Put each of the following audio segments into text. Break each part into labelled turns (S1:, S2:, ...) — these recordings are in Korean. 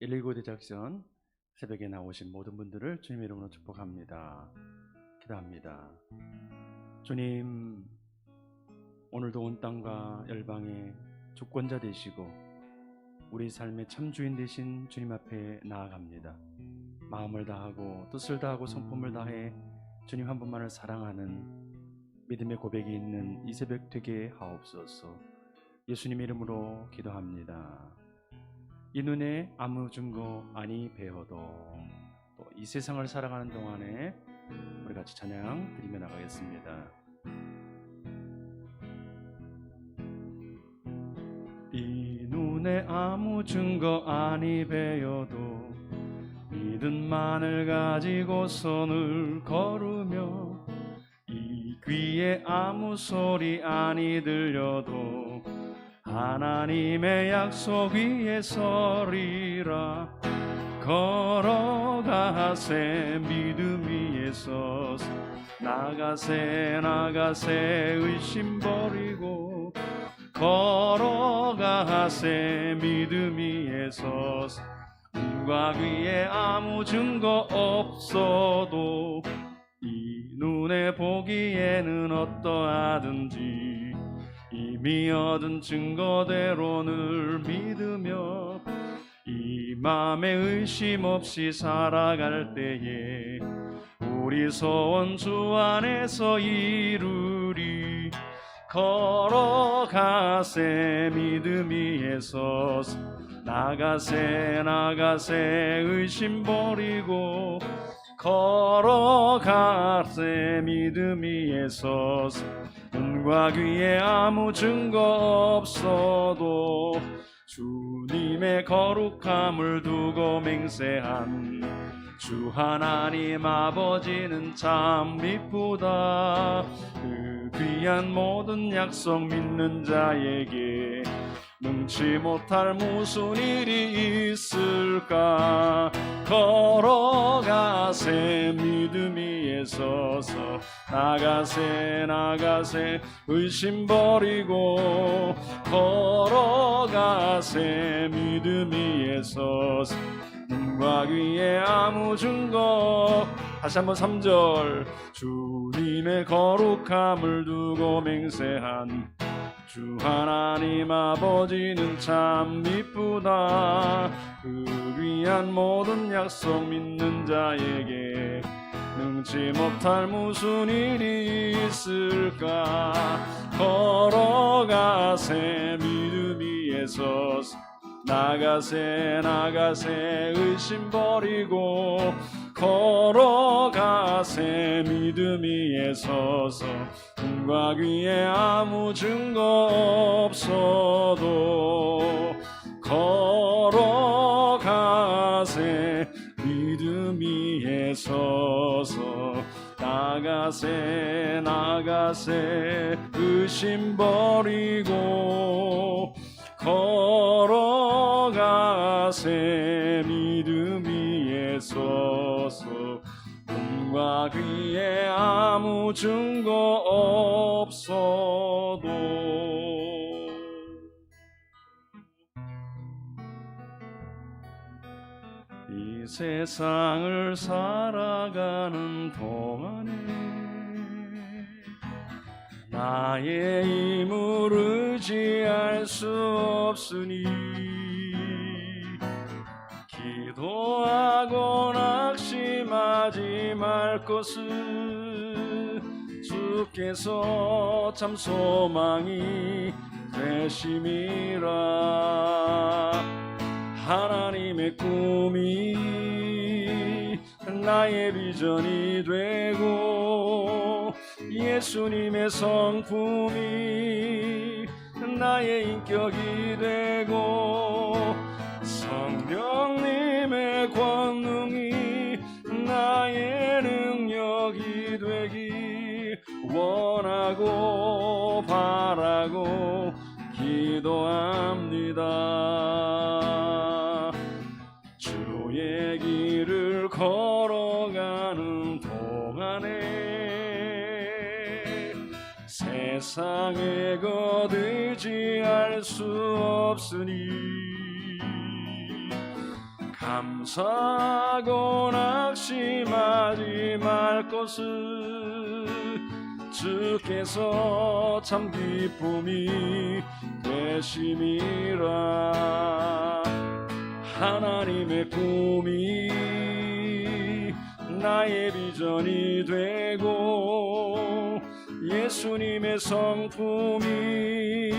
S1: 119 대작전 새벽에 나오신 모든 분들을 주님의 이름으로 축복합니다. 기도합니다. 주님, 오늘도 온 땅과 열방의 주권자 되시고 우리 삶의 참 주인 되신 주님 앞에 나아갑니다. 마음을 다하고 뜻을 다하고 성품을 다해 주님 한 분만을 사랑하는 믿음의 고백이 있는 이 새벽 되게 하옵소서. 예수님 이름으로 기도합니다. 이 눈에 아무 증거 아니 배어도 또 이 세상을 살아가는 동안에 우리 같이 찬양 드리며 나가겠습니다. 이 눈에 아무 증거 아니 배어도 믿음만을 가지고 손을 걸으며 이 귀에 아무 소리 아니 들려도 하나님의 약속 위에 서리라. 걸어가세 믿음 위에 서서 나가세 의심 버리고 걸어가세 믿음 위에 서서 눈과 귀에 아무 증거 없어도 이 눈에 보기에는 어떠하든지 이미 얻은 증거대로 늘 믿으며 이 맘에 의심 없이 살아갈 때에 우리 소원 주 안에서 이루리. 걸어가세 믿음 위에 서서 나가세 의심 버리고 걸어가세 믿음 위에 서서 눈과 귀에 아무 증거 없어도 주님의 거룩함을 두고 맹세한 주 하나님 아버지는 참 미쁘다. 그 귀한 모든 약속 믿는 자에게 능치 못할 무슨 일이 있을까. 걸어가세 믿음 위에 서서 나가세 의심 버리고 걸어가세 믿음 위에 서서 눈과 귀에 아무 증거. 다시 한번 3절. 주님의 거룩함을 두고 맹세한 주 하나님 아버지는 참 미쁘다. 그 귀한 모든 약속 믿는 자에게 능치 못할 무슨 일이 있을까. 걸어가세 믿음 위에 서서 나가세 의심 버리고 걸어가세 믿음 위에 서서 눈과 귀에 아무 증거 없어도 걸어가세 믿음 위에 서서 나가세 의심 버리고 걸어가세 믿음 위에 서서 눈과 귀에 아무 증거 없어도. 이 세상을 살아가는 동안에 나의 힘을 의지할 수 없으니 기도하고 낙심하지 말 것을 주께서 참 소망이 되심이라. 하나님의 꿈이 나의 비전이 되고 예수님의 성품이 나의 인격이 되고 성령님의 권능이 나의 능력이 되기 원하고 바라고 기도합니다. 주의 길을 걸어가는 동안에 세상에 거두지 알 수 없으니 감사하고 낙심하지 말 것을 주께서 참 기쁨이 되심이라. 하나님의 꿈이 나의 비전이 되고 예수님의 성품이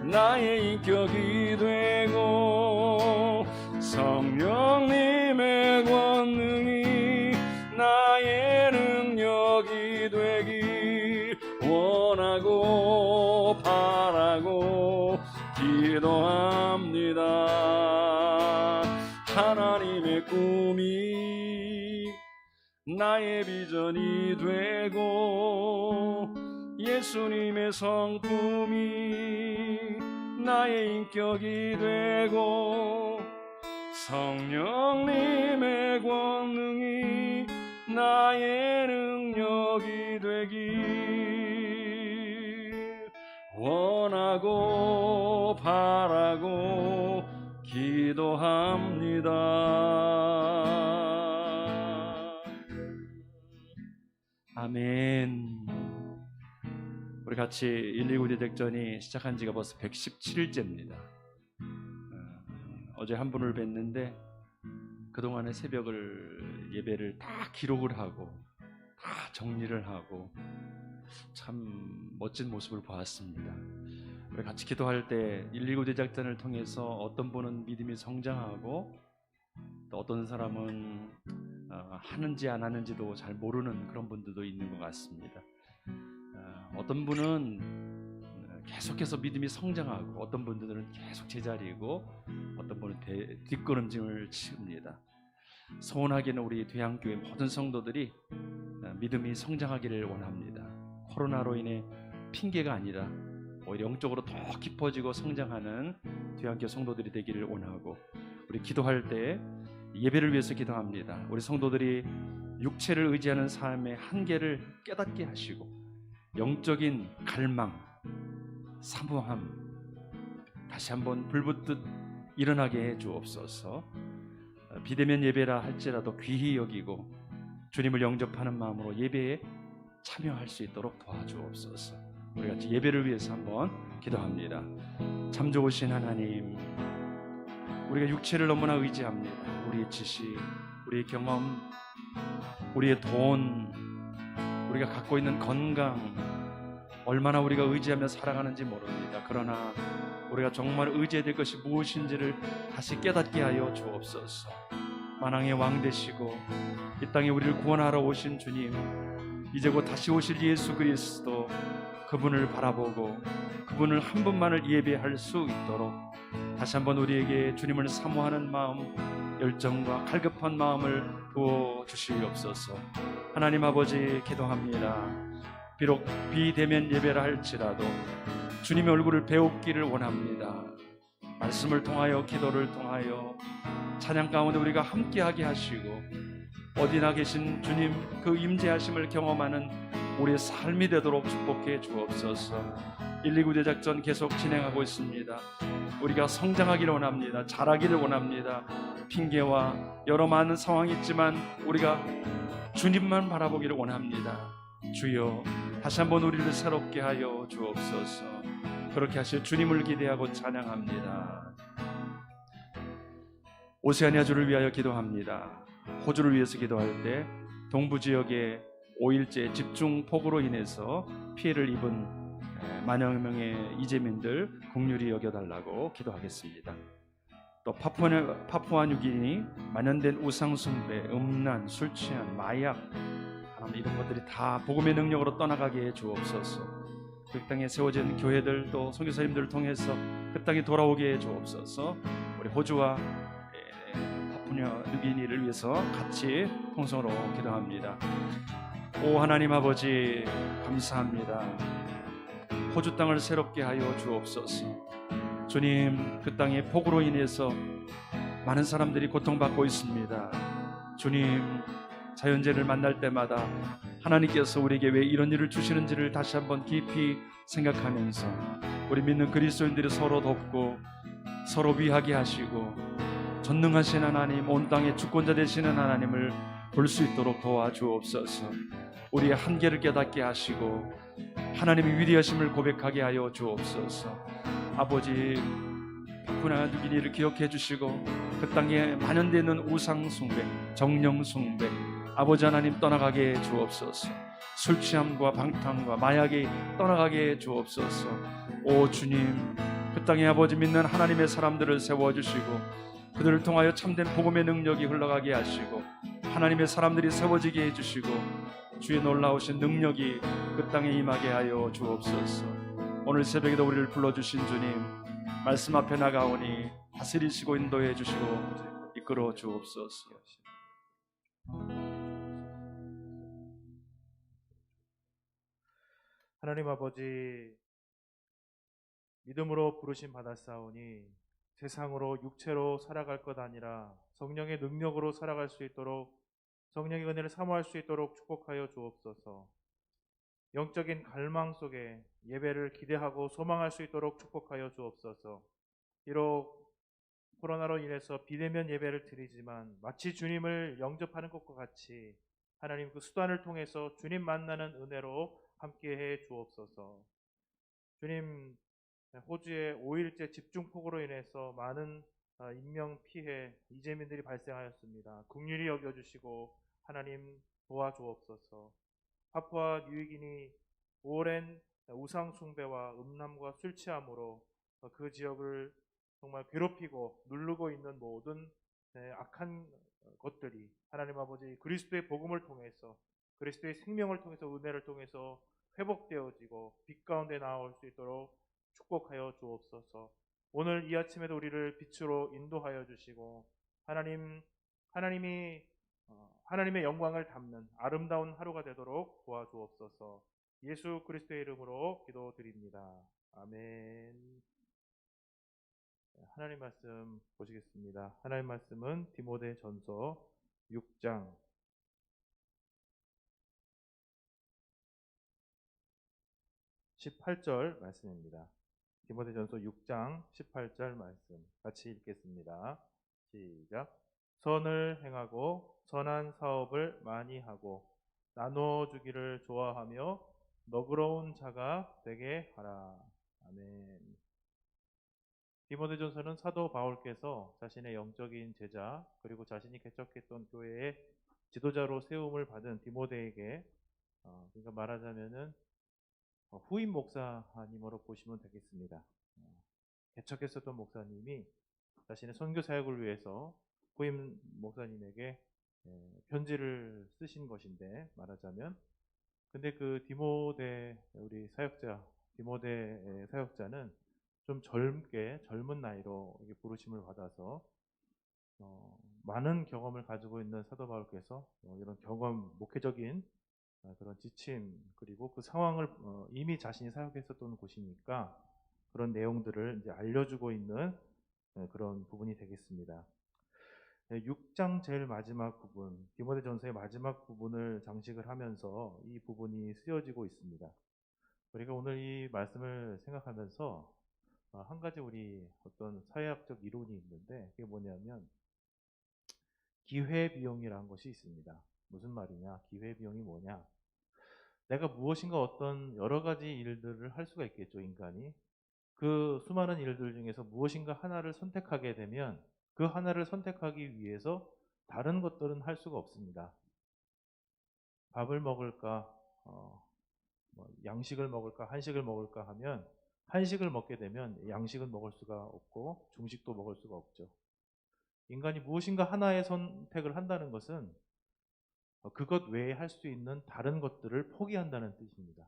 S1: 나의 인격이 되고 성령님의 권능이 나의 능력이 되길 원하고 바라고 기도합니다. 하나님의 꿈이 나의 비전이 되고 예수님의 성품이 나의 인격이 되고 성령님의 권능이 나의 능력이 되길 원하고 바라고 기도합니다. 아멘. 우리 같이 119 대작전이 시작한 지가 벌써 117일째입니다. 어제 한 분을 뵀는데 그동안의 새벽을 예배를 다 기록을 하고 다 정리를 하고 참 멋진 모습을 보았습니다. 우리 같이 기도할 때 119 대작전을 통해서 어떤 분은 믿음이 성장하고 또 어떤 사람은 하는지 안 하는지도 잘 모르는 그런 분들도 있는 것 같습니다. 어떤 분은 계속해서 믿음이 성장하고 어떤 분들은 계속 제자리이고 어떤 분은 뒷걸음짐을 치웁니다. 소원하기는 우리 대한교회 모든 성도들이 믿음이 성장하기를 원합니다. 코로나로 인해 핑계가 아니라 오히려 영적으로 더 깊어지고 성장하는 대한교회 성도들이 되기를 원하고 우리 기도할 때 예배를 위해서 기도합니다. 우리 성도들이 육체를 의지하는 삶의 한계를 깨닫게 하시고 영적인 갈망, 사모함 다시 한번 불붙듯 일어나게 해 주옵소서. 비대면 예배라 할지라도 귀히 여기고 주님을 영접하는 마음으로 예배에 참여할 수 있도록 도와주옵소서. 우리 같이 예배를 위해서 한번 기도합니다. 참 좋으신 하나님, 우리가 육체를 너무나 의지합니다. 우리의 지식, 우리의 경험, 우리의 돈, 우리가 갖고 있는 건강, 얼마나 우리가 의지하며 살아가는지 모릅니다. 그러나 우리가 정말 의지해야 될 것이 무엇인지를 다시 깨닫게 하여 주옵소서. 만왕의 왕 되시고 이 땅에 우리를 구원하러 오신 주님, 이제 곧 다시 오실 예수 그리스도, 그분을 바라보고 그분을 한 분만을 예배할 수 있도록 다시 한번 우리에게 주님을 사모하는 마음, 열정과 갈급한 마음을 부어주시옵소서. 하나님 아버지, 기도합니다. 비록 비대면 예배라 할지라도 주님의 얼굴을 배우기를 원합니다. 말씀을 통하여, 기도를 통하여 찬양 가운데 우리가 함께하게 하시고 어디나 계신 주님 그 임재하심을 경험하는 우리의 삶이 되도록 축복해 주옵소서. 119 대작전 계속 진행하고 있습니다. 우리가 성장하기를 원합니다. 자라기를 원합니다. 핑계와 여러 많은 상황이 있지만 우리가 주님만 바라보기를 원합니다. 주여, 다시 한번 우리를 새롭게 하여 주옵소서. 그렇게 하실 주님을 기대하고 찬양합니다. 오세아니아주를 위하여 기도합니다. 호주를 위해서 기도할 때 동부 지역의 5일째 집중 폭우로 인해서 피해를 입은 만여 명의 이재민들 긍휼히 여겨달라고 기도하겠습니다. 또 파푸아뉴기니 만연된 우상숭배, 음란, 술 취한, 마약, 이런 것들이 다 복음의 능력으로 떠나가게 해 주옵소서. 그 땅에 세워진 교회들 또 선교사님들을 통해서 그 땅에 돌아오게 해 주옵소서. 우리 호주와 파푸아뉴기니를 위해서 같이 통성으로 기도합니다. 오 하나님 아버지, 감사합니다. 호주 땅을 새롭게 하여 주옵소서. 주님, 그 땅의 폭우로 인해서 많은 사람들이 고통받고 있습니다. 주님, 자연재해를 만날 때마다 하나님께서 우리에게 왜 이런 일을 주시는지를 다시 한번 깊이 생각하면서 우리 믿는 그리스도인들이 서로 돕고 서로 위하게 하시고 전능하신 하나님, 온 땅의 주권자 되시는 하나님을 볼 수 있도록 도와주옵소서. 우리의 한계를 깨닫게 하시고 하나님의 위대하심을 고백하게 하여 주옵소서. 아버지, 분한 누기니를 기억해 주시고 그 땅에 만연되는 우상 숭배, 정령 숭배, 아버지 하나님 떠나가게 주옵소서. 술 취함과 방탕과 마약이 떠나가게 주옵소서. 오 주님, 그 땅에 아버지 믿는 하나님의 사람들을 세워주시고 그들을 통하여 참된 복음의 능력이 흘러가게 하시고 하나님의 사람들이 세워지게 해주시고 주의 놀라우신 능력이 그 땅에 임하게 하여 주옵소서. 오늘 새벽에도 우리를 불러주신 주님, 말씀 앞에 나가오니 다스리시고 인도해 주시고 이끌어 주옵소서.
S2: 하나님 아버지, 믿음으로 부르심 받았사오니 세상으로 육체로 살아갈 것 아니라 성령의 능력으로 살아갈 수 있도록, 성령의 은혜를 사모할 수 있도록 축복하여 주옵소서. 영적인 갈망 속에 예배를 기대하고 소망할 수 있도록 축복하여 주옵소서. 비록 코로나로 인해서 비대면 예배를 드리지만 마치 주님을 영접하는 것과 같이 하나님 그 수단을 통해서 주님 만나는 은혜로 함께해 주옵소서. 주님, 호주의 5일째 집중폭우로 인해서 많은 인명 피해, 이재민들이 발생하였습니다. 긍휼히 여겨주시고 하나님 도와주옵소서. 파푸아 뉴기니 오랜 우상 숭배와 음란과 술 취함으로 그 지역을 정말 괴롭히고 누르고 있는 모든 악한 것들이 하나님 아버지 그리스도의 복음을 통해서, 그리스도의 생명을 통해서, 은혜를 통해서 회복되어지고 빛 가운데 나올 수 있도록 축복하여 주옵소서. 오늘 이 아침에도 우리를 빛으로 인도하여 주시고 하나님이 하나님의 영광을 담는 아름다운 하루가 되도록 도와주옵소서. 예수 그리스도의 이름으로 기도드립니다. 아멘. 하나님 말씀 보시겠습니다. 하나님 말씀은 디모데전서 6장 18절 말씀입니다. 디모데전서 6장 18절 말씀 같이 읽겠습니다. 시작. 선을 행하고 선한 사업을 많이 하고 나눠주기를 좋아하며 너그러운 자가 되게 하라. 아멘. 디모데전서는 사도 바울께서 자신의 영적인 제자 그리고 자신이 개척했던 교회의 지도자로 세움을 받은 디모데에게 그러니까 말하자면은 후임 목사님으로 보시면 되겠습니다. 개척했었던 목사님이 자신의 선교 사역을 위해서 후임 목사님에게 편지를 쓰신 것인데, 말하자면 근데 그 디모데 우리 사역자 디모데 사역자는 좀 젊은 나이로 이게 부르심을 받아서 많은 경험을 가지고 있는 사도 바울께서 이런 경험, 목회적인 그런 지침, 그리고 그 상황을 이미 자신이 사역했었던 곳이니까 그런 내용들을 이제 알려주고 있는 그런 부분이 되겠습니다. 6장 제일 마지막 부분, 디모데전서의 마지막 부분을 장식을 하면서 이 부분이 쓰여지고 있습니다. 우리가 오늘 이 말씀을 생각하면서 한 가지 우리 어떤 사회학적 이론이 있는데, 그게 뭐냐면 기회비용이라는 것이 있습니다. 무슨 말이냐? 기회비용이 뭐냐? 내가 무엇인가 어떤 여러 가지 일들을 할 수가 있겠죠, 인간이. 그 수많은 일들 중에서 무엇인가 하나를 선택하게 되면 그 하나를 선택하기 위해서 다른 것들은 할 수가 없습니다. 밥을 먹을까, 양식을 먹을까, 한식을 먹을까 하면 한식을 먹게 되면 양식은 먹을 수가 없고 중식도 먹을 수가 없죠. 인간이 무엇인가 하나의 선택을 한다는 것은 그것 외에 할 수 있는 다른 것들을 포기한다는 뜻입니다.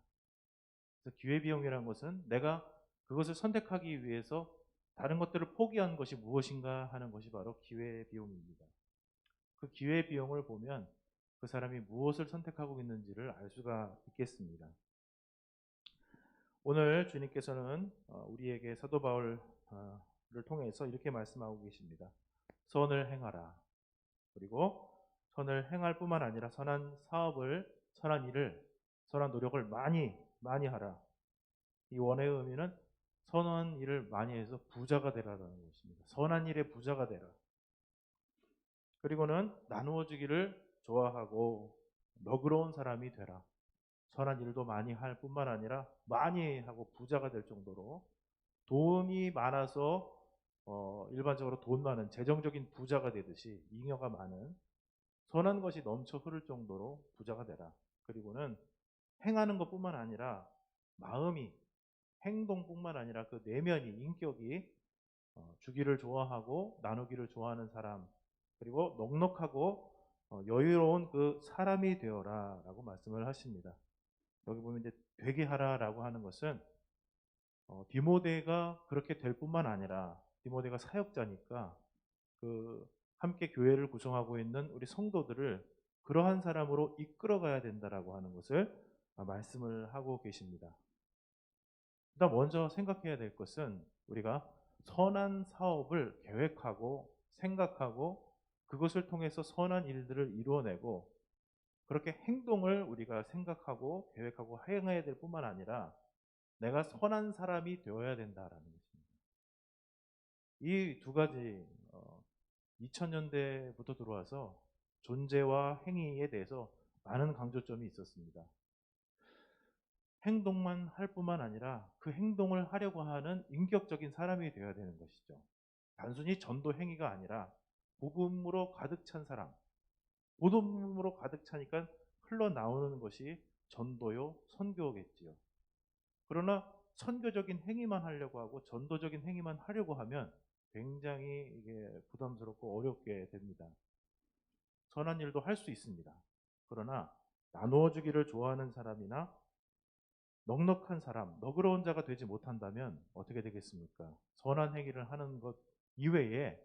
S2: 그래서 기회비용이라는 것은 내가 그것을 선택하기 위해서 다른 것들을 포기한 것이 무엇인가 하는 것이 바로 기회비용입니다. 그 기회비용을 보면 그 사람이 무엇을 선택하고 있는지를 알 수가 있겠습니다. 오늘 주님께서는 우리에게 사도 바울을 통해서 이렇게 말씀하고 계십니다. 선을 행하라. 그리고 선을 행할 뿐만 아니라 선한 사업을, 선한 일을, 선한 노력을 많이 하라. 이 원의 의미는 선한 일을 많이 해서 부자가 되라라는 것입니다. 선한 일에 부자가 되라. 그리고는 나누어 주기를 좋아하고 너그러운 사람이 되라. 선한 일도 많이 할 뿐만 아니라 많이 하고 부자가 될 정도로 돈이 많아서 일반적으로 돈 많은 재정적인 부자가 되듯이 잉여가 많은 선한 것이 넘쳐 흐를 정도로 부자가 되라. 그리고는 행하는 것뿐만 아니라 마음이 행동뿐만 아니라 그 내면이 인격이 주기를 좋아하고 나누기를 좋아하는 사람 그리고 넉넉하고 여유로운 그 사람이 되어라라고 말씀을 하십니다. 여기 보면 이제 되게 하라라고 하는 것은 디모데가 그렇게 될 뿐만 아니라 디모데가 사역자니까 그 함께 교회를 구성하고 있는 우리 성도들을 그러한 사람으로 이끌어가야 된다라고 하는 것을 말씀을 하고 계십니다. 일단 먼저 생각해야 될 것은 우리가 선한 사업을 계획하고 생각하고 그것을 통해서 선한 일들을 이루어내고 그렇게 행동을 우리가 생각하고 계획하고 행해야 될 뿐만 아니라 내가 선한 사람이 되어야 된다라는 것입니다. 이 두 가지 2000년대부터 들어와서 존재와 행위에 대해서 많은 강조점이 있었습니다. 행동만 할 뿐만 아니라 그 행동을 하려고 하는 인격적인 사람이 되어야 되는 것이죠. 단순히 전도 행위가 아니라 복음으로 가득 찬 사람, 복음으로 가득 차니까 흘러나오는 것이 전도요, 선교겠지요. 그러나 선교적인 행위만 하려고 하고 전도적인 행위만 하려고 하면 굉장히 이게 부담스럽고 어렵게 됩니다. 선한 일도 할 수 있습니다. 그러나 나누어 주기를 좋아하는 사람이나 넉넉한 사람, 너그러운 자가 되지 못한다면 어떻게 되겠습니까? 선한 행위를 하는 것 이외에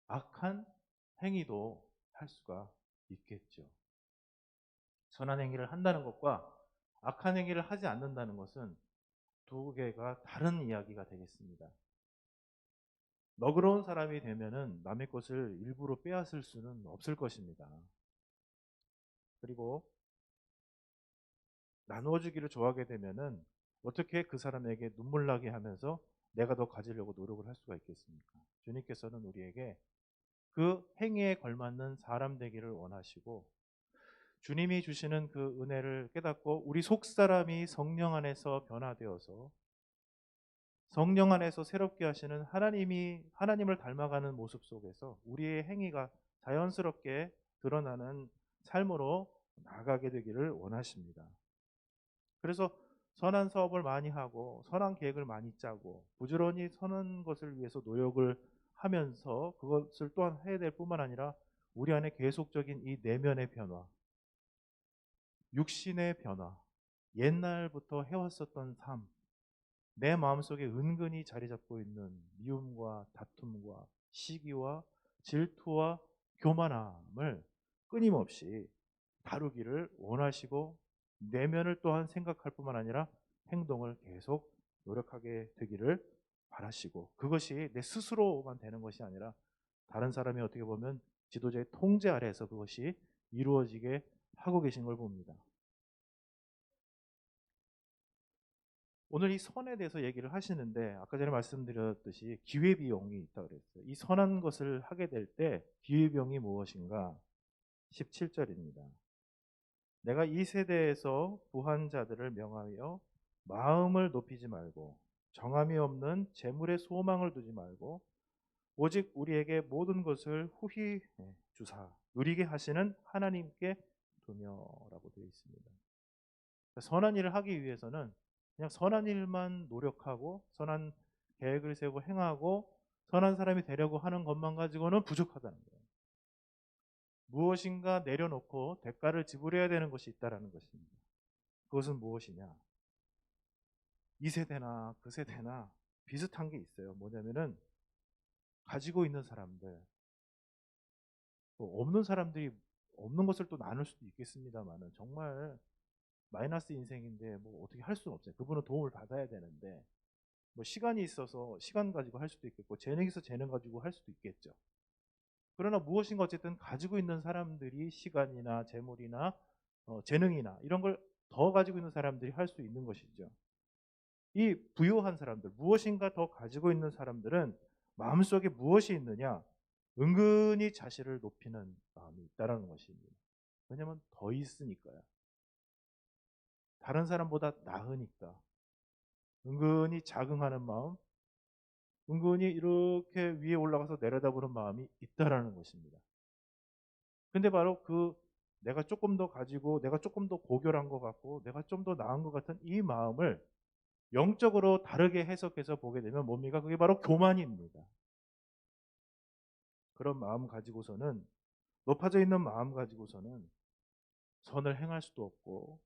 S2: 악한 행위도 할 수가 있겠죠. 선한 행위를 한다는 것과 악한 행위를 하지 않는다는 것은 두 개가 다른 이야기가 되겠습니다. 너그러운 사람이 되면은 남의 것을 일부러 빼앗을 수는 없을 것입니다. 그리고 나누어 주기를 좋아하게 되면은 어떻게 그 사람에게 눈물 나게 하면서 내가 더 가지려고 노력을 할 수가 있겠습니까? 주님께서는 우리에게 그 행위에 걸맞는 사람 되기를 원하시고 주님이 주시는 그 은혜를 깨닫고 우리 속사람이 성령 안에서 변화되어서 성령 안에서 새롭게 하시는 하나님을 닮아가는 모습 속에서 우리의 행위가 자연스럽게 드러나는 삶으로 나아가게 되기를 원하십니다. 그래서 선한 사업을 많이 하고 선한 계획을 많이 짜고 부지런히 선한 것을 위해서 노력을 하면서 그것을 또한 해야 될 뿐만 아니라 우리 안에 계속적인 이 내면의 변화, 육신의 변화, 옛날부터 해왔었던 삶, 내 마음속에 은근히 자리 잡고 있는 미움과 다툼과 시기와 질투와 교만함을 끊임없이 다루기를 원하시고 내면을 또한 생각할 뿐만 아니라 행동을 계속 노력하게 되기를 바라시고 그것이 내 스스로만 되는 것이 아니라 다른 사람이 어떻게 보면 지도자의 통제 아래에서 그것이 이루어지게 하고 계신 걸 봅니다. 오늘 이 선에 대해서 얘기를 하시는데 아까 전에 말씀드렸듯이 기회비용이 있다고 그랬어요. 이 선한 것을 하게 될 때 기회비용이 무엇인가? 17절입니다. 내가 이 세대에서 부한 자들을 명하여 마음을 높이지 말고 정함이 없는 재물에 소망을 두지 말고 오직 우리에게 모든 것을 후히 주사 누리게 하시는 하나님께 두며라고 되어 있습니다. 그러니까 선한 일을 하기 위해서는 그냥 선한 일만 노력하고 선한 계획을 세우고 행하고 선한 사람이 되려고 하는 것만 가지고는 부족하다는 거예요. 무엇인가 내려놓고 대가를 지불해야 되는 것이 있다는 것입니다. 그것은 무엇이냐? 이 세대나 그 세대나 비슷한 게 있어요. 뭐냐면은 가지고 있는 사람들, 없는 사람들이 없는 것을 또 나눌 수도 있겠습니다만은 정말 마이너스 인생인데 뭐 어떻게 할 수는 없어요. 그분은 도움을 받아야 되는데 뭐 시간이 있어서 시간 가지고 할 수도 있겠고 재능이 있어 재능 가지고 할 수도 있겠죠. 그러나 무엇인가 어쨌든 가지고 있는 사람들이 시간이나 재물이나 재능이나 이런 걸 더 가지고 있는 사람들이 할 수 있는 것이죠. 이 부유한 사람들, 무엇인가 더 가지고 있는 사람들은 마음속에 무엇이 있느냐? 은근히 자신을 높이는 마음이 있다라는 것입니다. 왜냐하면 더 있으니까요. 다른 사람보다 나으니까. 은근히 자긍하는 마음, 은근히 이렇게 위에 올라가서 내려다보는 마음이 있다라는 것입니다. 근데 바로 그 내가 조금 더 가지고 내가 조금 더 고결한 것 같고 내가 좀 더 나은 것 같은 이 마음을 영적으로 다르게 해석해서 보게 되면 뭡니까? 그게 바로 교만입니다. 그런 마음 가지고서는, 높아져 있는 마음 가지고서는 선을 행할 수도 없고,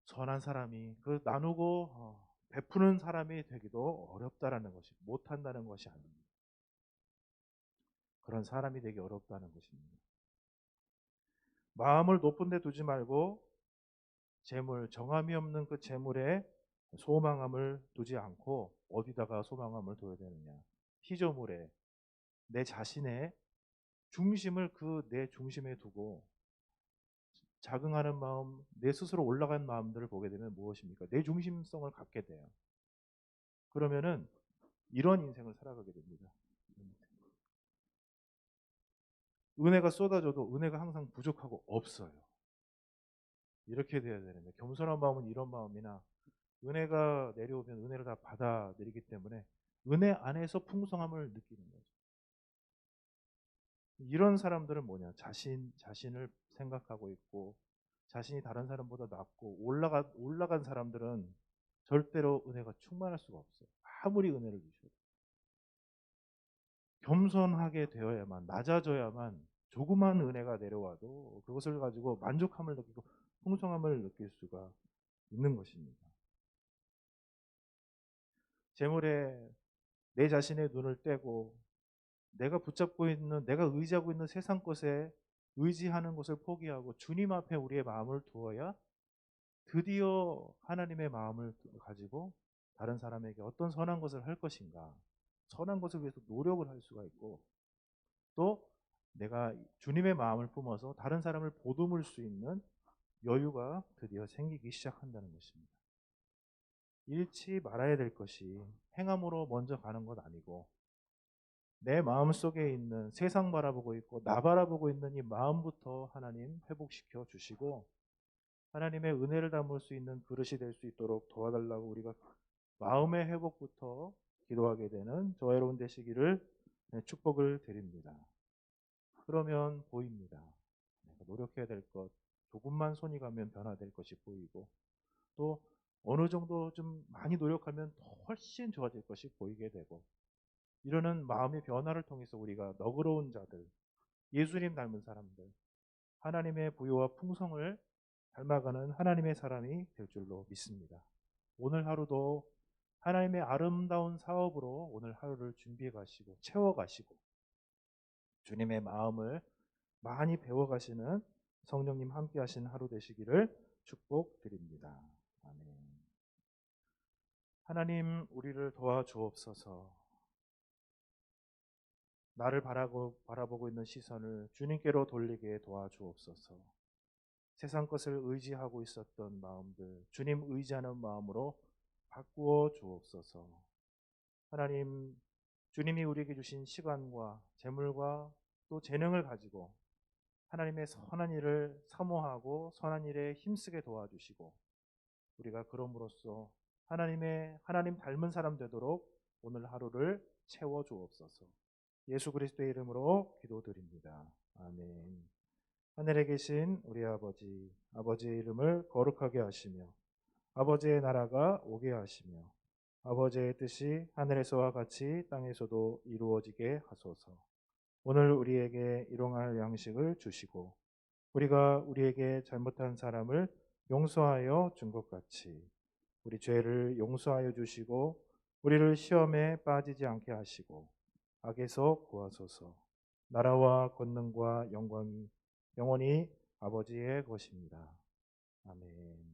S2: 선한 사람이 그 나누고 베푸는 사람이 되기도 어렵다라는 것이, 못한다는 것이 아닙니다. 그런 사람이 되기 어렵다는 것입니다. 마음을 높은 데 두지 말고 재물, 정함이 없는 그 재물에 소망함을 두지 않고 어디다가 소망함을 둬야 되느냐? 피조물에, 내 자신의 중심을 그 내 중심에 두고 자긍하는 마음, 내 스스로 올라간 마음들을 보게 되면 무엇입니까? 내 중심성을 갖게 돼요. 그러면은 이런 인생을 살아가게 됩니다. 은혜가 쏟아져도 은혜가 항상 부족하고 없어요. 이렇게 돼야 되는데, 겸손한 마음은 이런 마음이나, 은혜가 내려오면 은혜를 다 받아들이기 때문에 은혜 안에서 풍성함을 느끼는 거죠. 이런 사람들은 뭐냐? 자신을 생각하고 있고, 자신이 다른 사람보다 낫고, 올라간 사람들은 절대로 은혜가 충만할 수가 없어요. 아무리 은혜를 주셔도. 겸손하게 되어야만, 낮아져야만 조그만 은혜가 내려와도 그것을 가지고 만족함을 느끼고 풍성함을 느낄 수가 있는 것입니다. 재물에 내 자신의 눈을 떼고 내가 붙잡고 있는, 내가 의지하고 있는 세상 것에 의지하는 것을 포기하고 주님 앞에 우리의 마음을 두어야 드디어 하나님의 마음을 가지고 다른 사람에게 어떤 선한 것을 할 것인가, 선한 것을 위해서 노력을 할 수가 있고, 또 내가 주님의 마음을 품어서 다른 사람을 보듬을 수 있는 여유가 드디어 생기기 시작한다는 것입니다. 잃지 말아야 될 것이 행함으로 먼저 가는 것 아니고, 내 마음 속에 있는, 세상 바라보고 있고 나 바라보고 있는 이 마음부터 하나님 회복시켜 주시고 하나님의 은혜를 담을 수 있는 그릇이 될 수 있도록 도와달라고 우리가 마음의 회복부터 기도하게 되는 저와 여러분 되시기를 축복을 드립니다. 그러면 보입니다. 내가 노력해야 될 것, 조금만 손이 가면 변화될 것이 보이고, 또 어느 정도 좀 많이 노력하면 훨씬 좋아질 것이 보이게 되고, 이러는 마음의 변화를 통해서 우리가 너그러운 자들, 예수님 닮은 사람들, 하나님의 부요와 풍성을 닮아가는 하나님의 사람이 될 줄로 믿습니다. 오늘 하루도 하나님의 아름다운 사업으로 오늘 하루를 준비해 가시고 채워 가시고 주님의 마음을 많이 배워 가시는 성령님 함께 하신 하루 되시기를 축복드립니다. 아멘. 하나님, 우리를 도와주옵소서. 나를 바라보고 있는 시선을 주님께로 돌리게 도와주옵소서. 세상 것을 의지하고 있었던 마음들, 주님 의지하는 마음으로 바꾸어 주옵소서. 하나님, 주님이 우리에게 주신 시간과 재물과 또 재능을 가지고 하나님의 선한 일을 사모하고 선한 일에 힘쓰게 도와주시고, 우리가 그럼으로써 하나님 닮은 사람 되도록 오늘 하루를 채워 주옵소서. 예수 그리스도의 이름으로 기도드립니다. 아멘. 하늘에 계신 우리 아버지, 아버지의 이름을 거룩하게 하시며 아버지의 나라가 오게 하시며 아버지의 뜻이 하늘에서와 같이 땅에서도 이루어지게 하소서. 오늘 우리에게 일용할 양식을 주시고 우리가 우리에게 잘못한 사람을 용서하여 준 것 같이 우리 죄를 용서하여 주시고 우리를 시험에 빠지지 않게 하시고 악에서 구하소서. 나라와 권능과 영광이 영원히 아버지의 것입니다. 아멘.